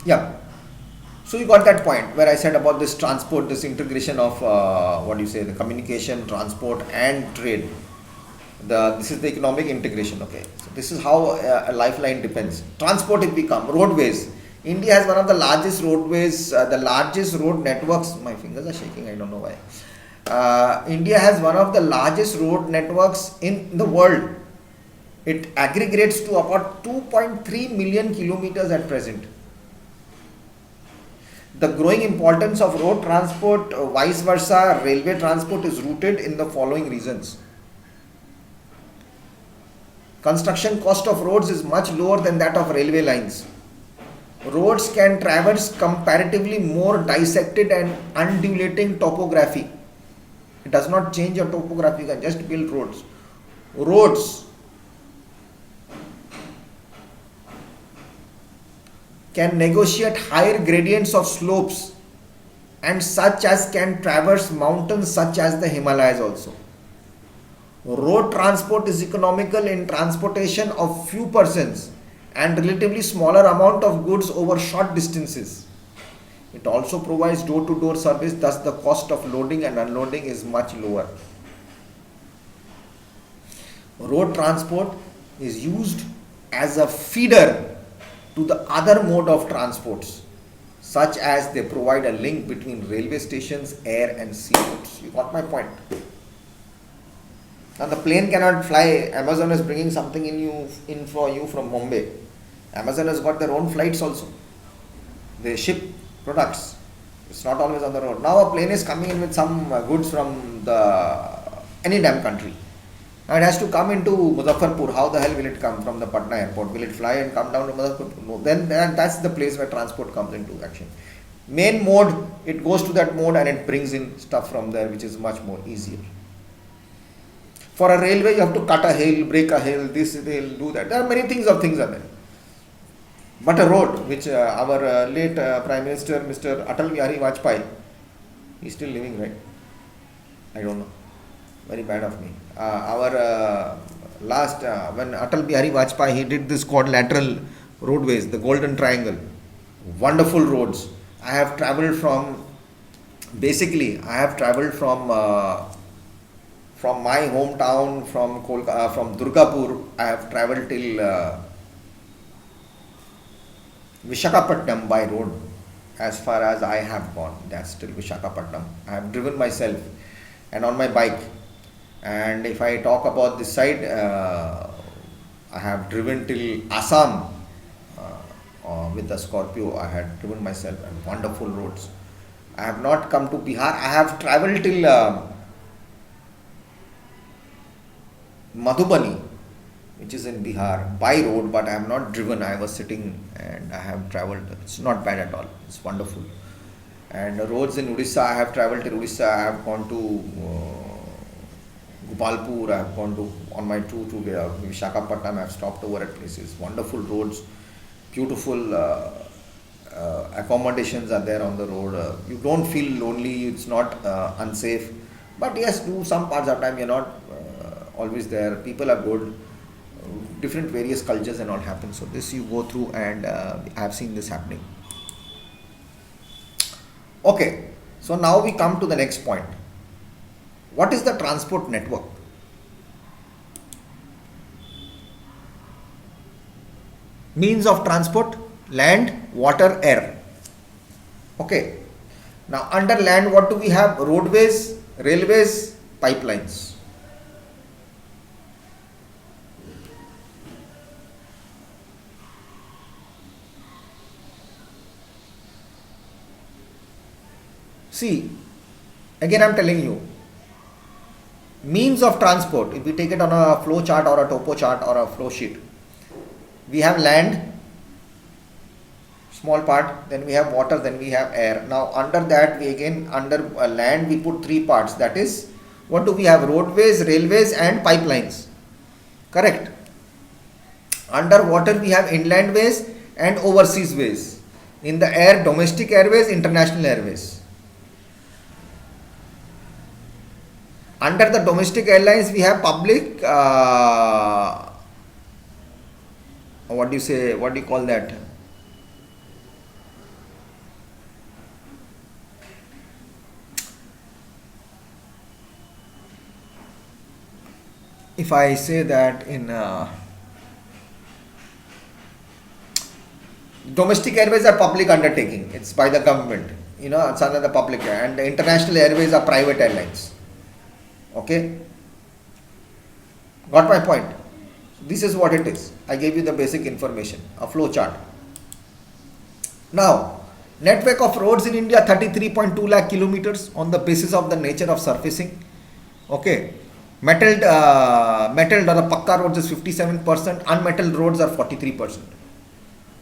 Yeah. So you got that point where I said about this transport, this integration of what do you say, the communication, transport, and trade. This is the economic integration. Okay, so this is how a lifeline depends. Transport, if we come, roadways. India has one of the largest roadways, the largest road networks. My fingers are shaking. I don't know why. India has one of the largest road networks in the world. It aggregates to about 2.3 million kilometers at present. The growing importance of road transport, vice versa, railway transport is rooted in the following reasons. Construction cost of roads is much lower than that of railway lines. Roads can traverse comparatively more dissected and undulating topography. It does not change your topography, you can just build roads. Roads can negotiate higher gradients of slopes and such as can traverse mountains such as the Himalayas also. Road transport is economical in transportation of few persons and relatively smaller amount of goods over short distances. It also provides door-to-door service, thus the cost of loading and unloading is much lower. Road transport is used as a feeder to the other mode of transports, such as they provide a link between railway stations, air and sea routes. You got my point? Now the plane cannot fly. Amazon is bringing something in for you from Bombay. Amazon has got their own flights also. They ship products. It's not always on the road. Now a plane is coming in with some goods from the any damn country. Now it has to come into Muzaffarpur. How the hell will it come from the Patna airport? Will it fly and come down to Muzaffarpur? No. Then that's the place where transport comes into action. Main mode, it goes to that mode and it brings in stuff from there, which is much more easier. For a railway, you have to cut a hill, break a hill, this hill, do that. There are many things are there. But a road, which our late Prime Minister, Mr. Atal Bihari Vajpayee, he's still living, right? I don't know. Very bad of me. Our last, when Atal Bihari Vajpayee, he did this quadrilateral roadways, the Golden Triangle. Wonderful roads. I have travelled from, basically, I have travelled from my hometown, from from Durgapur. I have travelled till Vishakhapatnam by road. As far as I have gone, that's till Vishakhapatnam. I have driven myself and on my bike. And if I talk about this side, I have driven till Assam with a Scorpio. I had driven myself and wonderful roads. I have not come to Bihar. I have travelled till Madhubani, which is in Bihar, by road, but I have not driven. I was sitting and I have travelled. It's not bad at all. It's wonderful. And roads in Odisha, I have travelled till Odisha. I have gone to Gopalpur. I have gone to on my tour to Vishakhapatnam. I have stopped over at places. Wonderful roads, beautiful accommodations are there on the road. You don't feel lonely. It's not unsafe. But yes, do some parts of time you're not always there. People are good. Different various cultures and all happen. So this you go through, and I have seen this happening. Okay. So now we come to the next point. What is the transport network? Means of transport: land, water, air. Okay. Now under land, what do we have? Roadways, railways, pipelines. See, again I am telling you, means of transport, if we take it on a flow chart or a topo chart or a flow sheet, we have land, small part, then we have water, then we have air. Now under that, we again, under land, we put three parts. That is, what do we have? Roadways, railways and pipelines. Correct. Under water, we have inland ways and overseas ways. In the air, domestic airways, international airways. Under the domestic airlines, we have public, what do you call that? if I say that in domestic airways are public undertaking, it's by the government, it's under the public, and the international airways are private airlines. Okay, got my point? This is what it is. I gave you the basic information, a flow chart. Now, network of roads in India 33.2 lakh kilometers on the basis of the nature of surfacing. Okay, metalled or the pakka roads is 57%, unmetalled roads are 43%.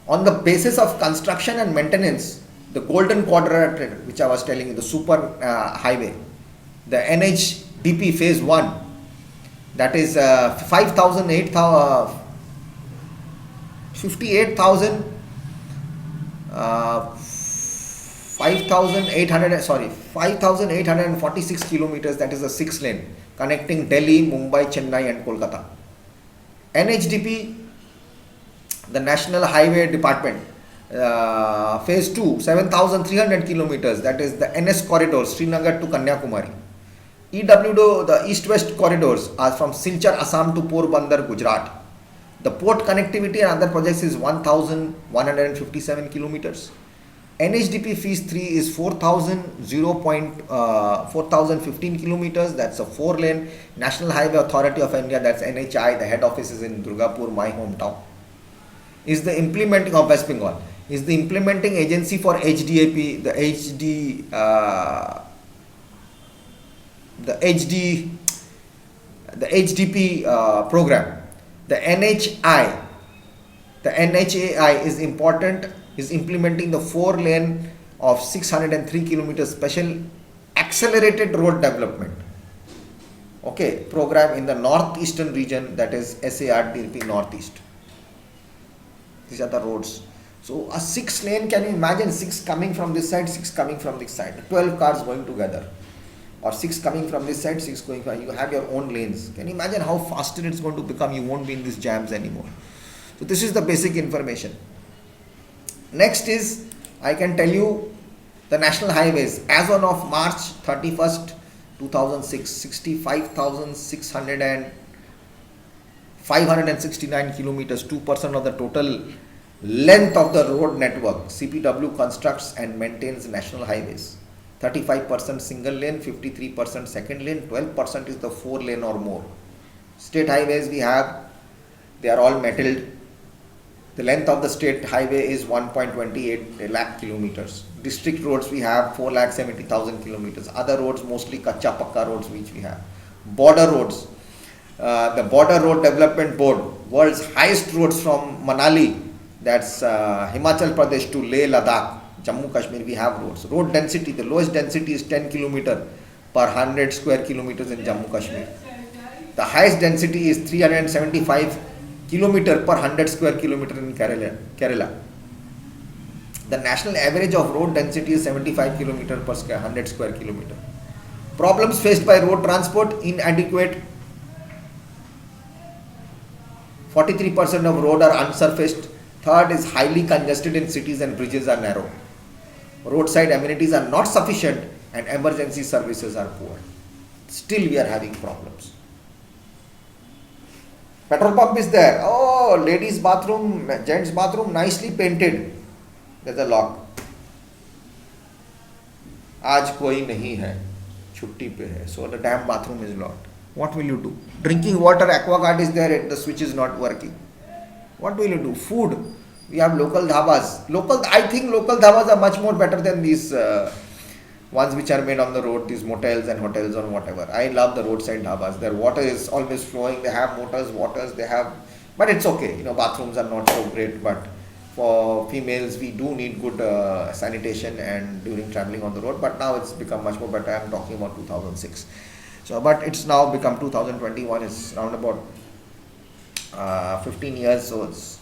On the basis of construction and maintenance, the golden quadrant, which I was telling you, the super highway, the NHDP phase 1, that is 5,846 kilometers, that is a 6 lane connecting Delhi, Mumbai, Chennai and Kolkata. NHDP, the National Highway Department, phase 2, 7,300 kilometers, that is the NS corridor, Srinagar to Kanyakumari. EWDO, the east-west corridors are from Silchar, Assam to Porbandar, Gujarat. The port connectivity and other projects is 1,157 kilometers. NHDP phase 3 is 4,015 kilometers, that's a 4-lane. National Highway Authority of India, that's NHI, the head office is in Durgapur, my hometown. Is the implementing of West Bengal, is the implementing agency for HDAP, the HDP program. The NHI, the NHAI is important, is implementing the 4-lane of 603 kilometers special accelerated road development. Okay, program in the northeastern region, that is SARDP Northeast. These are the roads. So a 6-lane, can you imagine 6 coming from this side, 6 coming from this side, 12 cars going together, or 6 coming from this side, 6 going from, you have your own lanes. Can you imagine how faster it's going to become? You won't be in these jams anymore. So this is the basic information. Next is, I can tell you the national highways. As on of March 31st, 2006, 569 kilometers, 2% of the total length of the road network. CPW constructs and maintains national highways. 35% single lane, 53% second lane, 12% is the 4-lane or more. State highways we have, they are all metalled. The length of the state highway is 1.28 lakh kilometers. District roads we have 4,70,000 kilometers. Other roads mostly kacha pakka roads which we have. Border roads, the Border Road Development Board, world's highest roads from Manali, that's Himachal Pradesh to Leh Ladakh, Jammu Kashmir, we have roads. Road density, the lowest density is 10 kilometer per 100 square kilometers in Jammu Kashmir. The highest density is 375 kilometer per 100 square kilometer in Kerala. The national average of road density is 75 kilometer per 100 square kilometer. Problems faced by road transport: inadequate. 43% of road are unsurfaced. Third is highly congested in cities and bridges are narrow. Roadside amenities are not sufficient and emergency services are poor. Still we are having problems. Petrol pump is there. Oh, ladies bathroom, gents bathroom, nicely painted. There's a lock. आज कोई नहीं है, छुट्टी पे है. So the damn bathroom is locked. What will you do? Drinking water, aquaguard is there, the switch is not working. What will you do? Food. We have local dhabas. I think local dhabas are much more better than these ones which are made on the road, these motels and hotels or whatever. I love the roadside dhabas. Their water is always flowing. They have waters, they have, but it's okay. Bathrooms are not so great, but for females, we do need good sanitation and during traveling on the road. But now it's become much more better. I'm talking about 2006. So, but it's now become 2021. It's around about 15 years. So it's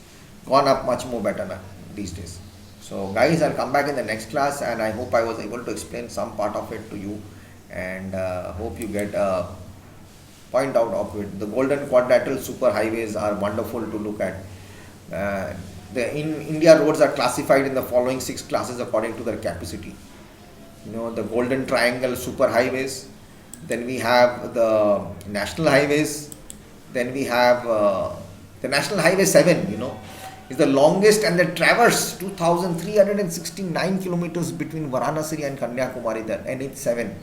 gone up much more better now these days. So guys, I'll come back in the next class, and I hope I was able to explain some part of it to you, and hope you get a point out of it. The golden quadrilateral super highways are wonderful to look at. In India, roads are classified in the following 6 classes according to their capacity. The golden triangle super highways. Then we have the national highways, Then we have the National Highway 7, is the longest and the traverse 2,369 kilometers between Varanasi and Kanyakumari, the NH7.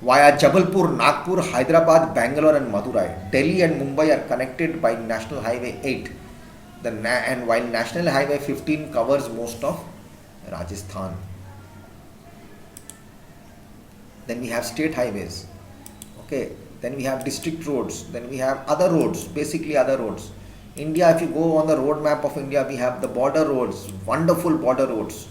Via Jabalpur, Nagpur, Hyderabad, Bangalore and Madurai. Delhi and Mumbai are connected by National Highway 8. And while National Highway 15 covers most of Rajasthan. Then we have state highways. Okay. Then we have district roads. Then we have other roads, basically other roads. India, if you go on the road map of India, we have the border roads, wonderful border roads.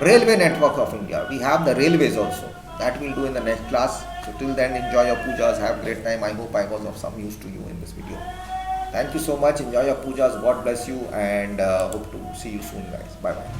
Railway network of India. We have the railways also. That we'll do in the next class. So till then, enjoy your pujas. Have a great time. I hope I was of some use to you in this video. Thank you so much. Enjoy your pujas. God bless you, and hope to see you soon, guys. Bye bye.